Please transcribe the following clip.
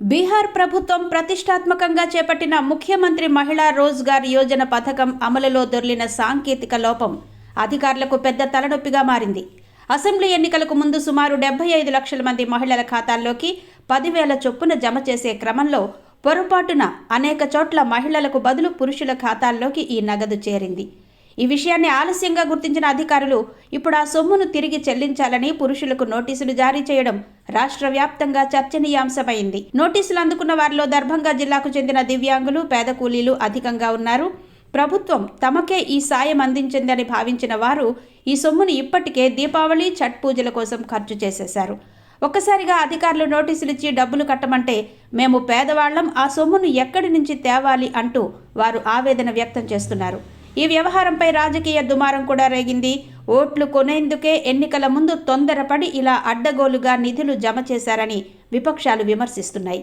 బీహార్ ప్రభుత్వం ప్రతిష్టాత్మకంగా చేపట్టిన ముఖ్యమంత్రి మహిళా రోజ్గార్ యోజన పథకం అమలులో దొర్లిన సాంకేతిక లోపం అధికారులకు పెద్ద తలనొప్పిగా మారింది. అసెంబ్లీ ఎన్నికలకు ముందు సుమారు 75 లక్షల మంది మహిళల ఖాతాల్లోకి 10,000 చొప్పున జమ చేసే క్రమంలో పొరపాటున అనేక చోట్ల మహిళలకు బదులు పురుషుల ఖాతాల్లోకి ఈ నగదు చేరింది. ఈ విషయాన్ని ఆలస్యంగా గుర్తించిన అధికారులు ఇప్పుడు ఆ సొమ్మును తిరిగి చెల్లించాలని పురుషులకు నోటీసులు జారీ చేయడం రాష్ట్ర వ్యాప్తంగా చర్చనీయాంశమైంది. నోటీసులు అందుకున్న వారిలో దర్భంగా జిల్లాకు చెందిన దివ్యాంగులు, పేద కూలీలు అధికంగా ఉన్నారు. ప్రభుత్వం తమకే ఈ సాయం అందించిందని భావించిన వారు ఈ సొమ్మును ఇప్పటికే దీపావళి, ఛట్ పూజల కోసం ఖర్చు చేసేశారు. ఒక్కసారిగా అధికారులు నోటీసులిచ్చి డబ్బులు కట్టమంటే మేము పేదవాళ్లం, ఆ సొమ్మును ఎక్కడి నుంచి తేవాలి అంటూ వారు ఆవేదన వ్యక్తం చేస్తున్నారు. ఈ వ్యవహారంపై రాజకీయ దుమారం కూడా రేగింది. ఓట్లు కొనేందుకే ఎన్నికల ముందు తొందరపడి ఇలా అడ్డగోలుగా నిధులు జమ చేశారని విపక్షాలు విమర్శిస్తున్నాయి.